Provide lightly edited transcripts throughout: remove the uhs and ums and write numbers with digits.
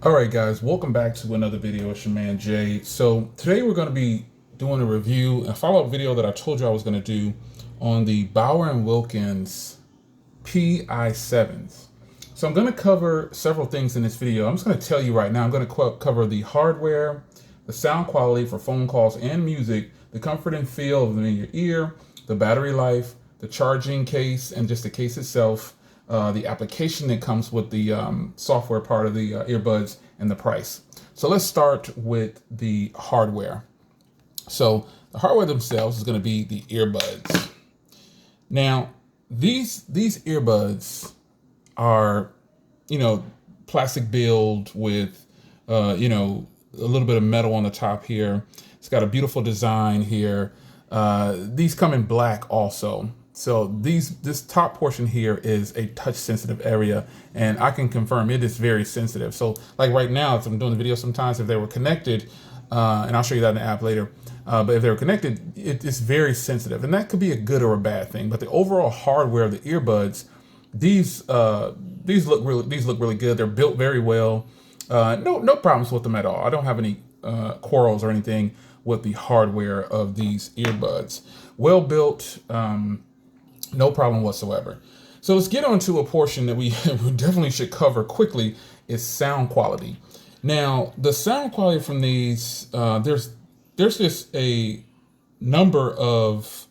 All right, guys, welcome back to another video. It's your man Jay. So today we're going to be doing a review, a follow-up video that I told you I was going to do on the Bauer & Wilkins Pi7s. So I'm going to cover several things in this video. I'm just going to tell you right now, I'm going to cover the hardware, the sound quality for phone calls and music, the comfort and feel of them in your ear, the battery life, the charging case, and just the case itself, the application that comes with the software part of the earbuds, and the price. So let's start with the hardware. So the hardware themselves is going to be the earbuds. Now, these earbuds are, plastic build with, a little bit of metal on the top here. It's got a beautiful design here. These come in black also. So this top portion here is a touch sensitive area, and I can confirm it is very sensitive. So like right now, as I'm doing the video, sometimes if they were connected, and I'll show you that in the app later, but if they were connected, it's very sensitive, and that could be a good or a bad thing. But the overall hardware of the earbuds, these look really good. They're built very well. No problems with them at all. I don't have any quarrels or anything with the hardware of these earbuds. Well built. No problem whatsoever. So let's get on to a portion that we definitely should cover quickly, is sound quality. Now, the sound quality from these, there's just a number of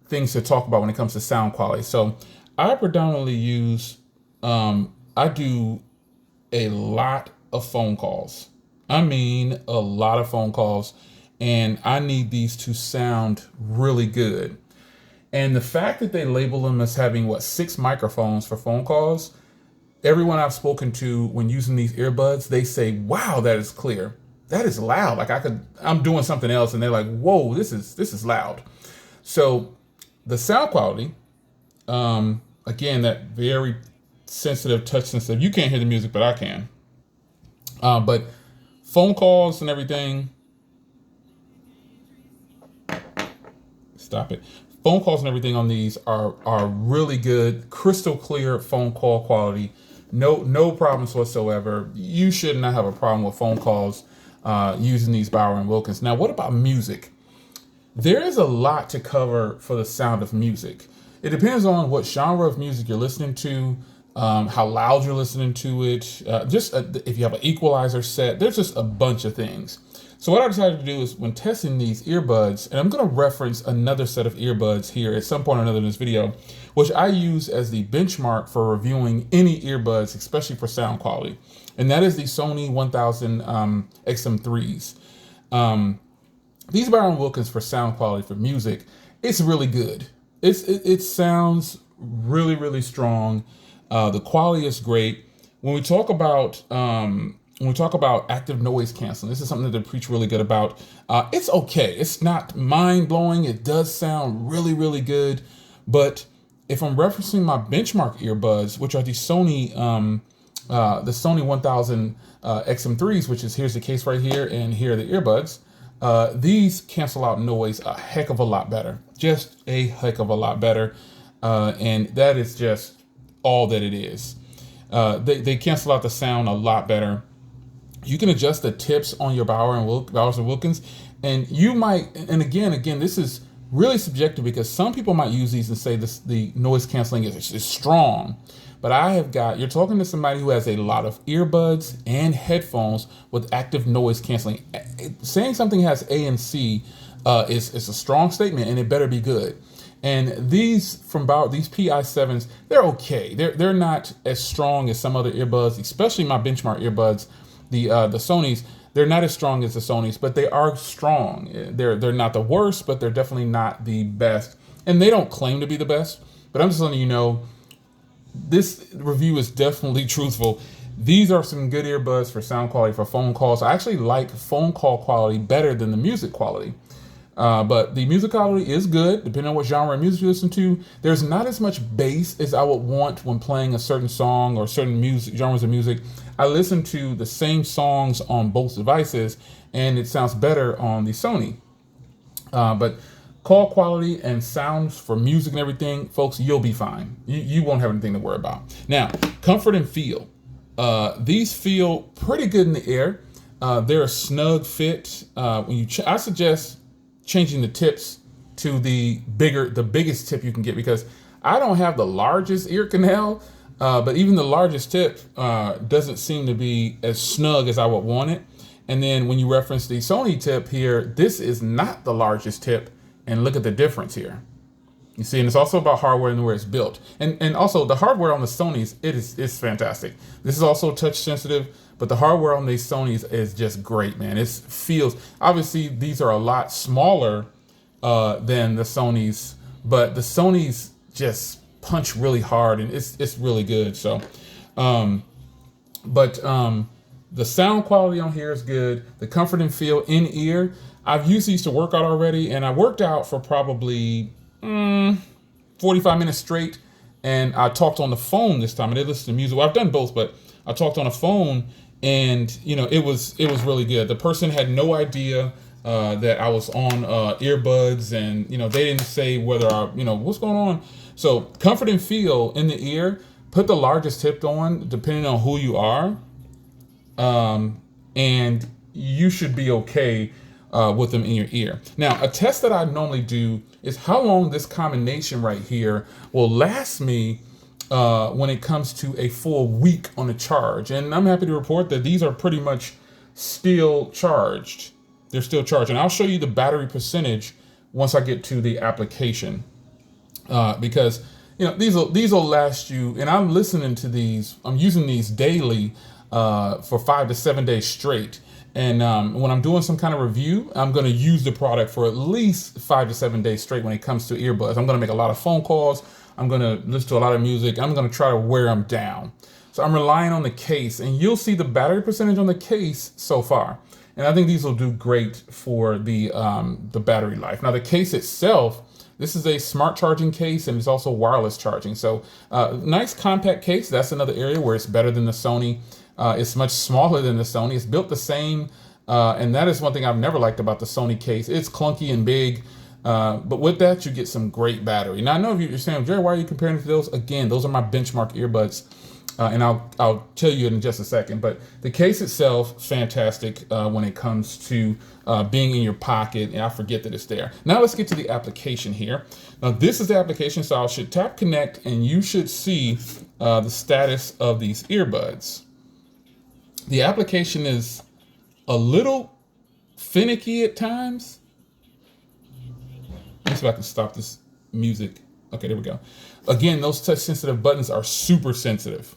things to talk about when it comes to sound quality. So I predominantly use, I do a lot of phone calls. I mean, a lot of phone calls, and I need these to sound really good. And the fact that they label them as having, 6 microphones for phone calls, everyone I've spoken to when using these earbuds, they say, wow, that is clear. That is loud. Like I'm doing something else and they're like, whoa, this is loud. So the sound quality, again, that very sensitive, touch sensitive. You can't hear the music, but I can. But phone calls and everything, stop it. Phone calls and everything on these are really good, crystal clear phone call quality. No problems whatsoever. You should not have a problem with phone calls using these Bauer & Wilkins. Now, what about music? There is a lot to cover for the sound of music. It depends on what genre of music you're listening to, how loud you're listening to it, if you have an equalizer set. There's just a bunch of things. So what I decided to do is, when testing these earbuds, and I'm going to reference another set of earbuds here at some point or another in this video, which I use as the benchmark for reviewing any earbuds, especially for sound quality. And that is the Sony 1000 XM3s. These Bauer & Wilkins for sound quality for music, it's really good. It sounds really, really strong. The quality is great. When we talk about active noise canceling, this is something that they preach really good about. It's okay. It's not mind-blowing. It does sound really, really good. But if I'm referencing my benchmark earbuds, which are the Sony 1000 XM3s, which is, here's the case right here, and here are the earbuds. These cancel out noise a heck of a lot better. Just a heck of a lot better. And that is just all that it is. They cancel out the sound a lot better. You can adjust the tips on your Bauer & Wilkins, and you might, and again, this is really subjective, because some people might use these and say the noise canceling is strong. But you're talking to somebody who has a lot of earbuds and headphones with active noise canceling. Saying something has ANC is a strong statement, and it better be good. And these from Bauer, these Pi7s, they're okay. They're not as strong as some other earbuds, especially my benchmark earbuds. The Sonys, they're not as strong as the Sonys, but they are strong. They're not the worst, but they're definitely not the best. And they don't claim to be the best, but I'm just letting you know, this review is definitely truthful. These are some good earbuds for sound quality for phone calls. I actually like phone call quality better than the music quality. But the music quality is good, depending on what genre of music you listen to. There's not as much bass as I would want when playing a certain song or certain genres of music. I listen to the same songs on both devices, and it sounds better on the Sony. But call quality and sounds for music and everything, folks, you'll be fine. You won't have anything to worry about. Now, comfort and feel. These feel pretty good in the ear. They're a snug fit. I suggest changing the tips to the biggest tip you can get, because I don't have the largest ear canal, but even the largest tip doesn't seem to be as snug as I would want it. And then when you reference the Sony tip here, this is not the largest tip, and look at the difference here. You see, and it's also about hardware and where it's built. And also the hardware on the Sonys, it's fantastic. This is also touch sensitive, but the hardware on these Sonys is just great, man. It feels, obviously these are a lot smaller than the Sonys, but the Sonys just punch really hard, and it's really good. So, the sound quality on here is good. The comfort and feel in ear. I've used these to work out already, and I worked out for probably 45 minutes straight, and I talked on the phone this time. I did listen to music. Well, I've done both, but I talked on the phone, and it was really good. The person had no idea that I was on earbuds, and they didn't say whether I what's going on. So comfort and feel in the ear. Put the largest tip on, depending on who you are, and you should be okay with them in your ear. Now, a test that I normally do is how long this combination right here will last me when it comes to a full week on a charge. And I'm happy to report that these are pretty much still charged. They're still charged. And I'll show you the battery percentage once I get to the application, because these will last you. And I'm listening to these. I'm using these daily for 5 to 7 days straight. And when I'm doing some kind of review, I'm going to use the product for at least 5 to 7 days straight when it comes to earbuds. I'm going to make a lot of phone calls. I'm going to listen to a lot of music. I'm going to try to wear them down. So I'm relying on the case, and you'll see the battery percentage on the case so far. And I think these will do great for the battery life. Now, the case itself, this is a smart charging case, and it's also wireless charging. So nice compact case. That's another area where it's better than the Sony. It's much smaller than the Sony. It's built the same, and that is one thing I've never liked about the Sony case. It's clunky and big, but with that, you get some great battery. Now, I know if you're saying, Jerry, why are you comparing it to those? Again, those are my benchmark earbuds, and I'll tell you in just a second. But the case itself, fantastic when it comes to being in your pocket, and I forget that it's there. Now, let's get to the application here. Now, this is the application, so I should tap connect, and you should see the status of these earbuds. The application is a little finicky at times. Let me see if I can stop this music. Okay, there we go. Again, those touch sensitive buttons are super sensitive.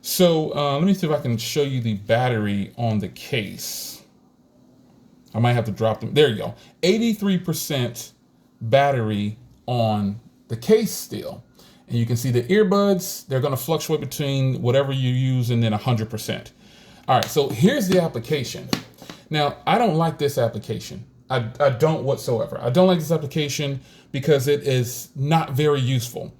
So let me see if I can show you the battery on the case. I might have to drop them. There you go. 83% battery on the case still. And you can see the earbuds, they're going to fluctuate between whatever you use and then 100%. All right, so here's the application. Now, I don't like this application. I don't whatsoever. I don't like this application because it is not very useful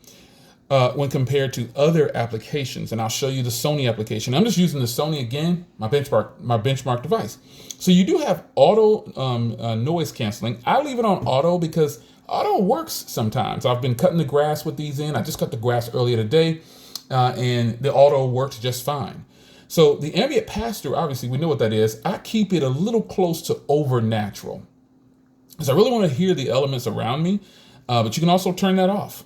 when compared to other applications. And I'll show you the Sony application. I'm just using the Sony again, my benchmark device. So you do have auto noise canceling. I leave it on auto because auto works sometimes. I've been cutting the grass with these in. I just cut the grass earlier today, and the auto works just fine. So the ambient pass-through, obviously, we know what that is. I keep it a little close to over natural, because I really want to hear the elements around me, but you can also turn that off.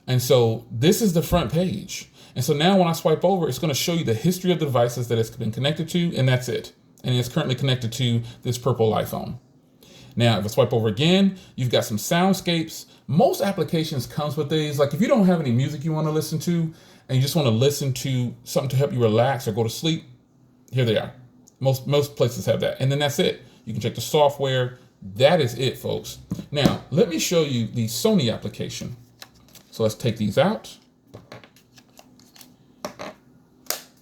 And so this is the front page. And so now when I swipe over, it's going to show you the history of the devices that it's been connected to, and that's it. And it's currently connected to this purple iPhone. Now, if I swipe over again, you've got some soundscapes. Most applications comes with these. Like if you don't have any music you want to listen to, and you just want to listen to something to help you relax or go to sleep, here they are. Most places have that. And then that's it. You can check the software. That is it, folks. Now, let me show you the Sony application. So let's take these out.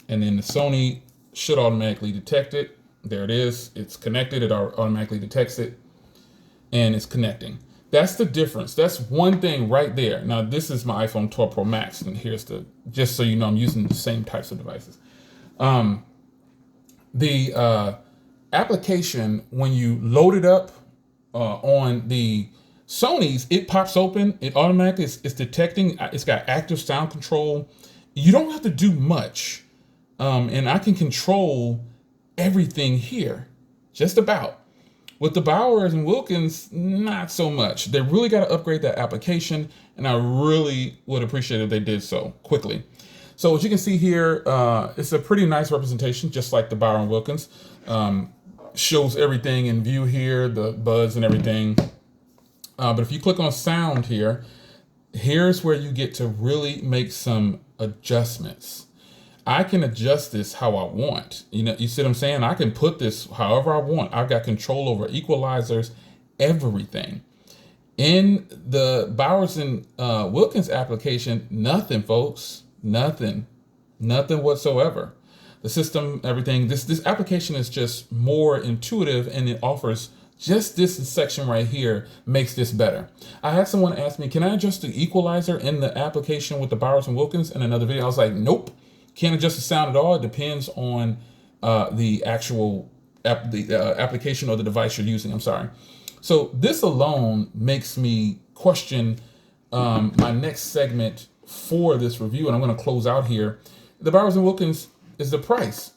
And then the Sony should automatically detect it. There it is. It's connected. It automatically detects it. And it's connecting. That's the difference. That's one thing right there. Now, this is my iPhone 12 Pro Max, and here's just so you know, I'm using the same types of devices. The application, when you load it up on the Sony's, it pops open. It automatically is detecting. It's got active sound control. You don't have to do much and I can control everything here, just about. With the Bowers and Wilkins, not so much. They really got to upgrade that application, and I really would appreciate if they did so quickly. So as you can see here, it's a pretty nice representation, just like the Bauer and Wilkins. Shows everything in view here, the buds and everything. But if you click on sound here, here's where you get to really make some adjustments. I can adjust this how I want. You see what I'm saying? I can put this however I want. I've got control over equalizers, everything. In the Bowers and Wilkins application, nothing, folks. Nothing whatsoever. The system, everything, this application is just more intuitive, and it offers just this section right here makes this better. I had someone ask me, can I adjust the equalizer in the application with the Bowers and Wilkins in another video? I was like, nope. Can't adjust the sound at all. It depends on the actual application or the device you're using. I'm sorry. So this alone makes me question my next segment for this review, and I'm going to close out here. The Bowers and Wilkins is the price.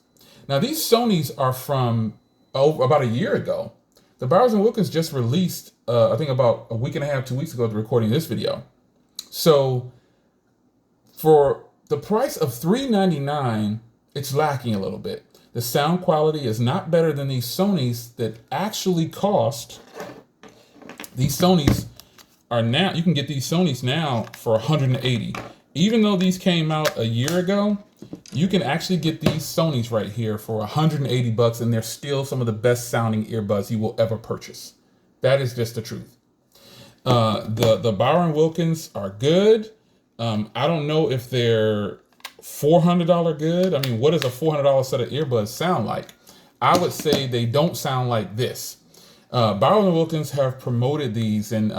Now these Sonys are from about a year ago. The Bowers and Wilkins just released, I think about a week and a half, 2 weeks ago, to recording this video. So for the price of $399, it's lacking a little bit. The sound quality is not better than these Sonys that actually cost. These Sonys are now, you can get these Sonys now for $180. Even though these came out a year ago, you can actually get these Sonys right here for $180, and they're still some of the best sounding earbuds you will ever purchase. That is just the truth. The Bauer and Wilkins are good. I don't know if they're $400 good. I mean, what does a $400 set of earbuds sound like? I would say they don't sound like this. Bauer and Wilkins have promoted these, and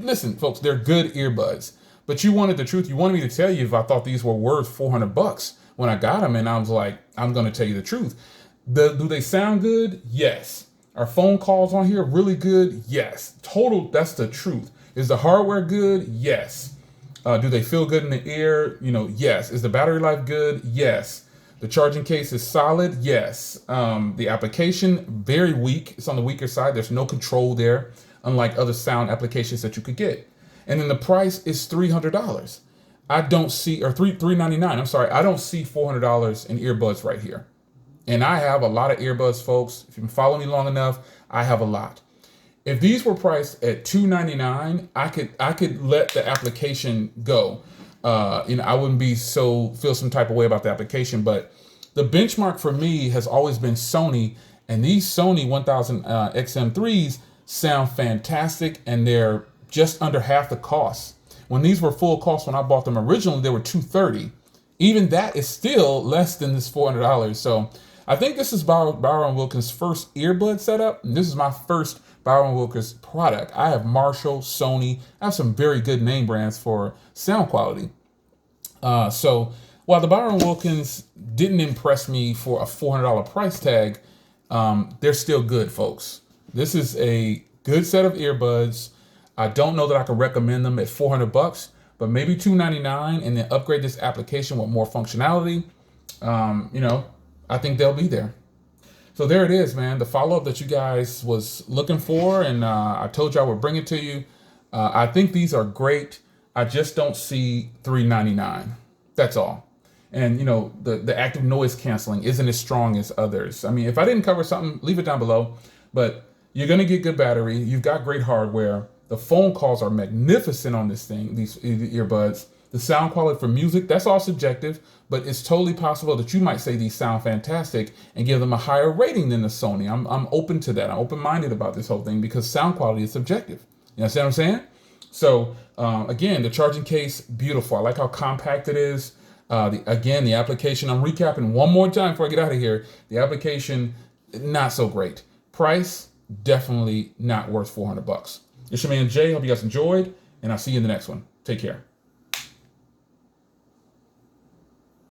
listen, folks, they're good earbuds. But you wanted the truth. You wanted me to tell you if I thought these were worth $400 when I got them, and I was like, I'm going to tell you the truth. Do they sound good? Yes. Are phone calls on here really good? Yes. Total, that's the truth. Is the hardware good? Yes. Do they feel good in the ear? Yes. Is the battery life good? Yes. The charging case is solid? Yes. The application, very weak. It's on the weaker side. There's no control there, unlike other sound applications that you could get. And then the price is $300. I don't see, or $399. I'm sorry. I don't see $400 in earbuds right here. And I have a lot of earbuds, folks. If you've been following me long enough, I have a lot. If these were priced at $299, I could let the application go. I wouldn't feel some type of way about the application. But the benchmark for me has always been Sony, and these Sony 1000 XM3s sound fantastic, and they're just under half the cost. When these were full cost, when I bought them originally, they were $230. Even that is still less than this $400. So I think this is Bauer & Wilkins' first earbud setup, and this is my first Bauer & Wilkins product. I have Marshall, Sony. I have some very good name brands for sound quality. So while the Bauer & Wilkins didn't impress me for a $400 price tag, they're still good, folks. This is a good set of earbuds. I don't know that I could recommend them at $400, but maybe $299, and then upgrade this application with more functionality. I think they'll be there. So there it is, man. The follow-up that you guys was looking for, and I told you I would bring it to you. I think these are great. I just don't see $399. That's all. And the active noise canceling isn't as strong as others. I mean, if I didn't cover something, leave it down below. But you're gonna get good battery. You've got great hardware. The phone calls are magnificent on this thing, these earbuds. The sound quality for music, that's all subjective, but it's totally possible that you might say these sound fantastic and give them a higher rating than the Sony. I'm open to that. I'm open-minded about this whole thing because sound quality is subjective. You understand what I'm saying? So again, the charging case, beautiful. I like how compact it is. The application, I'm recapping one more time before I get out of here. The application, not so great. Price, definitely not worth $400. It's your man Jay. Hope you guys enjoyed, and I'll see you in the next one. Take care.